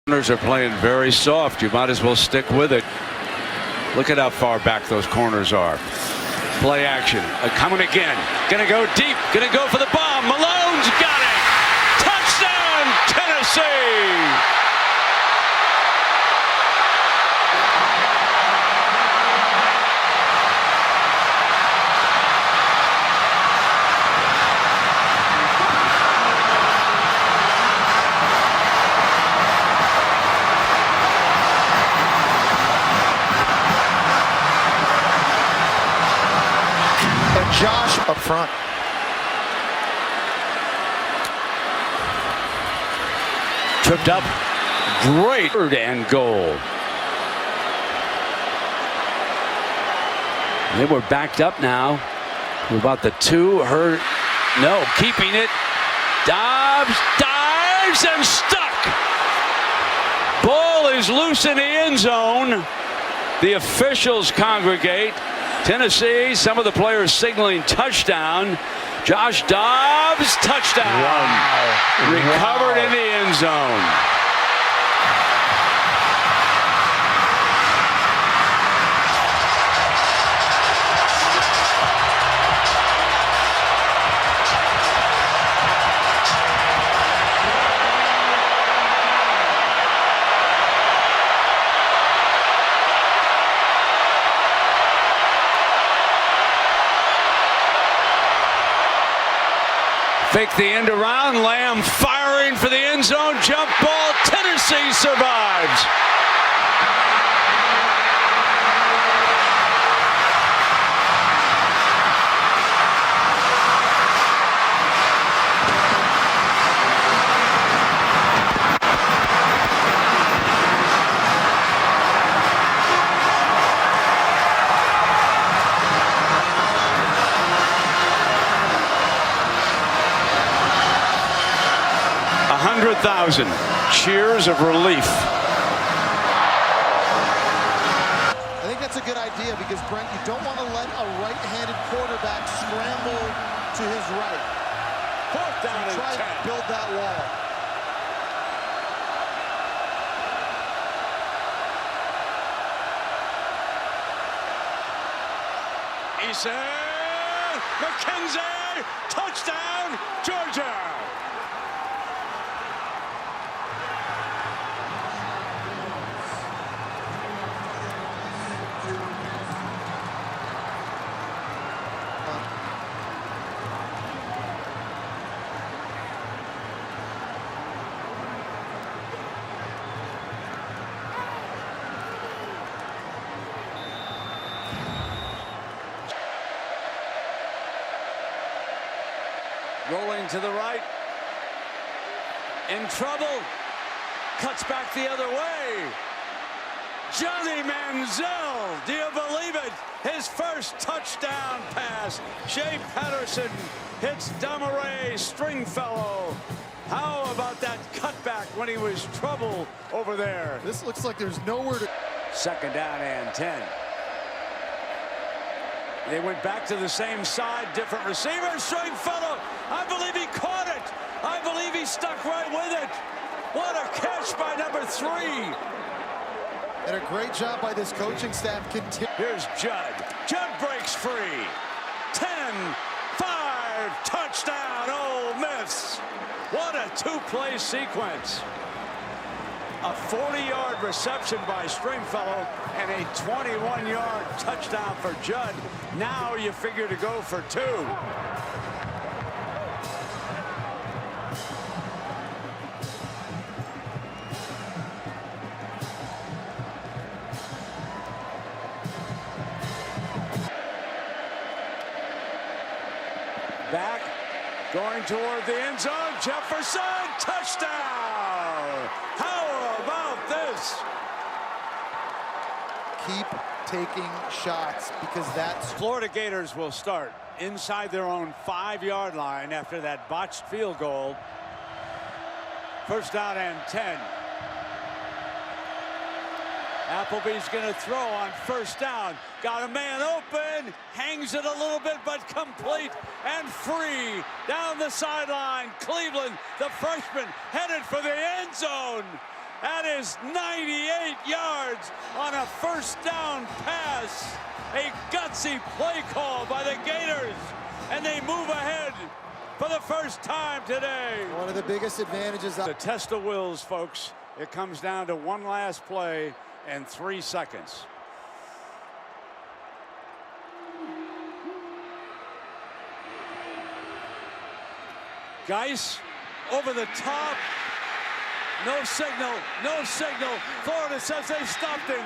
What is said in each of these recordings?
Corners are playing very soft. You might as well stick with it. Look at how far back those corners are. Play action. Coming again. Gonna go deep. Gonna go for the bomb. Malone's got it. Touchdown, Tennessee. Josh up front. Tripped up. Great third and goal. They were backed up now. We're about the 2. Hurt. No, keeping it. Dobbs dives and stuck. Ball is loose in the end zone. The officials congregate. Tennessee, some of the players signaling touchdown. Josh Dobbs, touchdown. Wow. Recovered in the end zone. Fake the end around. Lamb firing for the end zone. Jump ball. Tennessee survives. $100,000 cheers of relief. I think that's a good idea because, Brent, you don't want to let a right-handed quarterback scramble to his right. 4th down and 10. Try to build that wall. Eason, McKenzie, touchdown, Georgia. Rolling to the right. In trouble. Cuts back the other way. Johnny Manziel. Do you believe it? His first touchdown pass. Shea Patterson hits Damaray Stringfellow. How about that cutback when he was trouble over there? This looks like there's nowhere to... 2nd down and 10. They went back to the same side, different receiver. Stringfellow, I believe he caught it. I believe he stuck right with it. What a catch by number 3. And a great job by this coaching staff. Here's Judd. Judd breaks free. 10-5, touchdown, Ole Miss. What a 2-play sequence. A 40-yard reception by Stringfellow and a 21-yard touchdown for Judd. Now you figure to go for 2. Back, going toward the end zone. Jefferson, touchdown! How about this? Keep taking shots because that's... Florida Gators will start inside their own 5-yard line after that botched field goal. 1st down and 10. Appleby's going to throw on 1st down. Got a man open, hangs it a little bit, but complete and free down the sideline. Cleveland, the freshman, headed for the end zone. That is 98 yards on a first down pass. A gutsy play call by the Gators, and they move ahead for the first time today. One of the biggest advantages. The test of wills, folks. It comes down to one last play and 3 seconds. Geis over the top. No signal, no signal. Florida says they stopped him.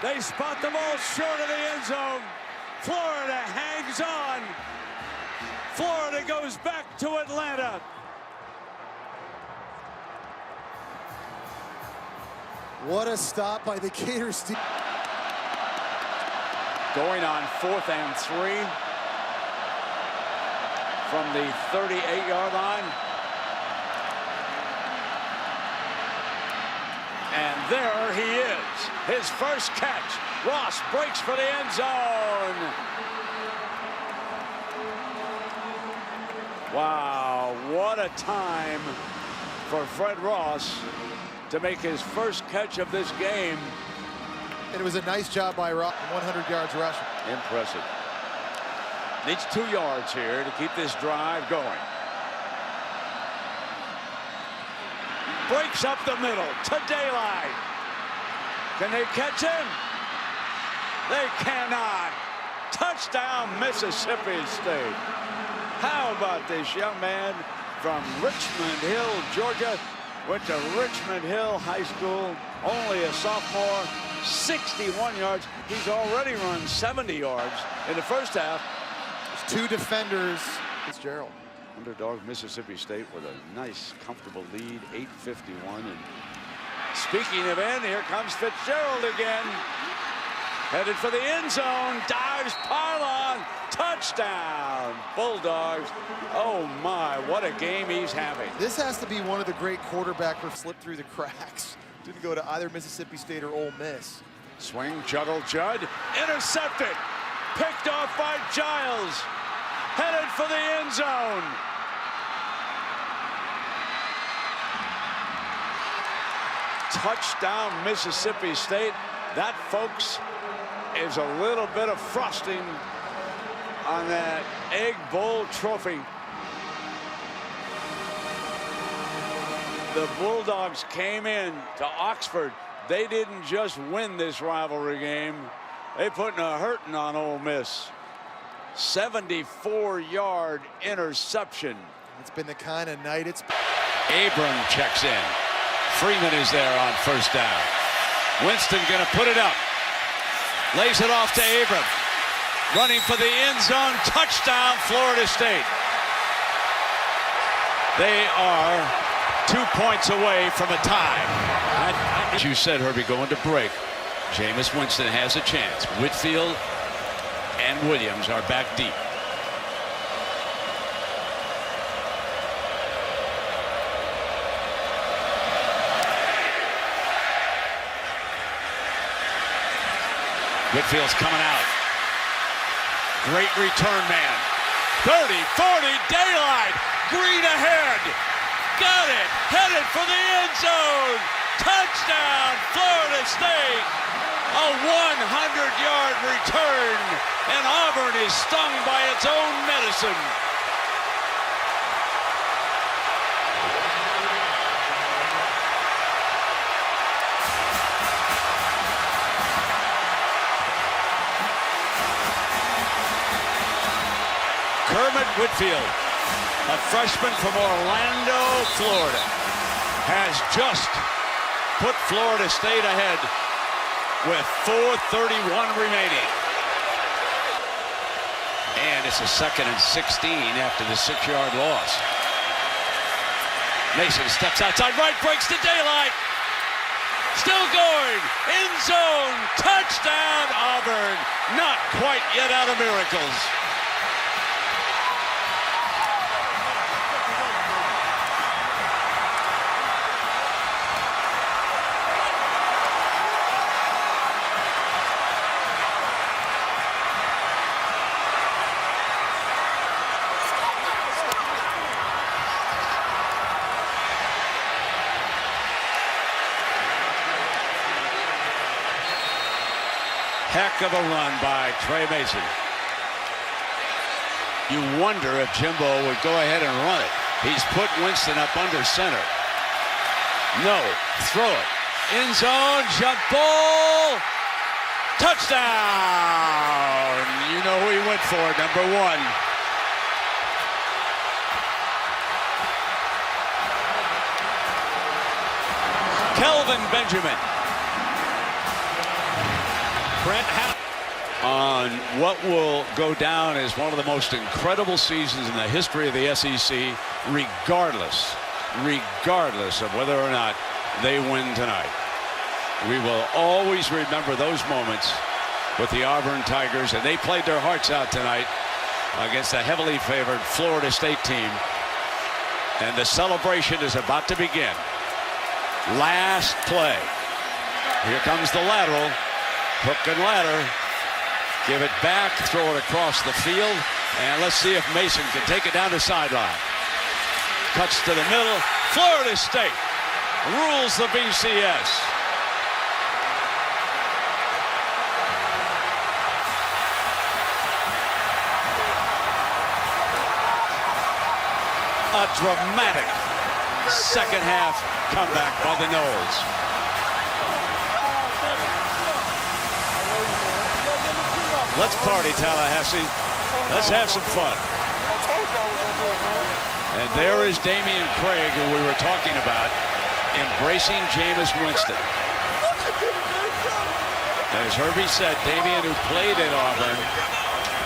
They spot the ball short of the end zone. Florida hangs on. Florida goes back to Atlanta. What a stop by the Gators. Going on 4th and 3 from the 38-yard line. And there he is, his first catch. Ross breaks for the end zone. Wow, what a time for Fred Ross to make his first catch of this game. And it was a nice job by Ross, 100 yards rushing. Impressive. Needs 2 yards here to keep this drive going. Breaks up the middle to daylight. Can they catch him? They cannot. Touchdown, Mississippi State. How about this young man from Richmond Hill, Georgia? Went to Richmond Hill High School, only a sophomore, 61 yards. He's already run 70 yards in the first half. There's 2 defenders. Fitzgerald. Underdog Mississippi State with a nice, comfortable lead, 8:51. And speaking of end, here comes Fitzgerald again. Headed for the end zone, dives, pylon, touchdown, Bulldogs. Oh my, what a game he's having. This has to be one of the great quarterbacks who slipped through the cracks. Didn't go to either Mississippi State or Ole Miss. Swing, juggle, Judd, intercepted, picked off by Giles, headed for the end zone. Touchdown, Mississippi State. That, folks, is a little bit of frosting on that Egg Bowl trophy. The Bulldogs came in to Oxford. They didn't just win this rivalry game. They put a hurting on Ole Miss. 74-yard interception. It's been the kind of night it's been. Abram checks in. Freeman is there on first down. Winston gonna put it up. Lays it off to Abram. Running for the end zone. Touchdown, Florida State. They are 2 points away from a tie. As you said, Herbie, going to break. Jameis Winston has a chance. Whitfield and Williams are back deep. Whitfield's coming out. Great return man. 30, 40, daylight. Green ahead. Got it. Headed for the end zone. Touchdown, Florida State. A 100-yard return. And Auburn is stung by its own medicine. Kermit Whitfield, a freshman from Orlando, Florida, has just put Florida State ahead with 4:31 remaining. And it's a 2nd and 16 after the 6-yard loss. Mason steps outside right, breaks to daylight. Still going, end zone, touchdown Auburn. Not quite yet out of miracles. Heck of a run by Trey Mason. You wonder if Jimbo would go ahead and run it. He's put Winston up under center. No, throw it. End zone, jump ball. Touchdown! You know who he went for, number 1. Kelvin Benjamin. Brent on what will go down as one of the most incredible seasons in the history of the SEC, regardless of whether or not they win tonight. We will always remember those moments with the Auburn Tigers, and they played their hearts out tonight against a heavily favored Florida State team. And the celebration is about to begin. Last play. Here comes the lateral. Hook and ladder. Give it back, throw it across the field, and let's see if Mason can take it down the sideline. Cuts to the middle. Florida State rules the BCS. A dramatic second half comeback by the Noles. Let's party, Tallahassee. Let's have some fun. And there is Damian Craig, who we were talking about, embracing Jameis Winston. As Herbie said, Damian, who played at Auburn,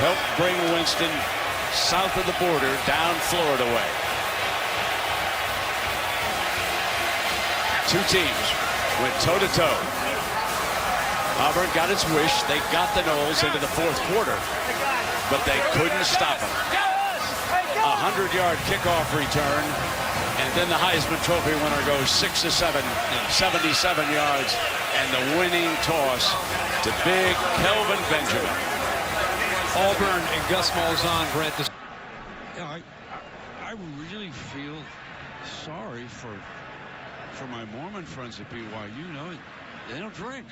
helped bring Winston south of the border, down Florida way. Two teams went toe-to-toe. Auburn got its wish. They got the Noles into the fourth quarter, but they couldn't stop them. A 100-yard kickoff return, and then the Heisman Trophy winner goes 6 of 7, 77 yards, and the winning toss to big Kelvin Benjamin. Auburn and Gus Malzahn, Brent. Yeah, I really feel sorry for my Mormon friends at BYU. You know, they don't drink.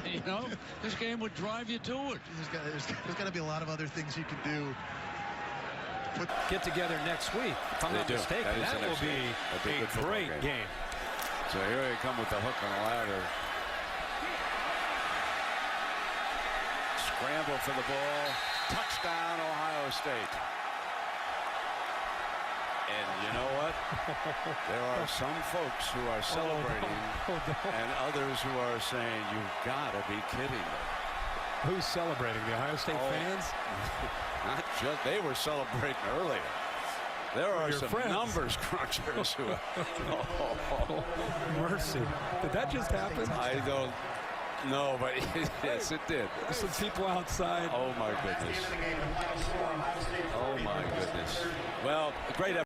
You know, this game would drive you to it. There's got to be a lot of other things you can do. Get together next week. If I'm not mistaken, that will be a great game. So here they come with the hook and the ladder. Scramble for the ball. Touchdown, Ohio State. And you know what? There are some folks who are celebrating and others who are saying, you've got to be kidding me. Who's celebrating? The Ohio State fans? Not just, they were celebrating earlier. There are some numbers crunchers who Oh, mercy. Did that just happen? I don't know, but yes, it did. Some people outside. Oh, my goodness. Oh, my goodness. Well, great effort.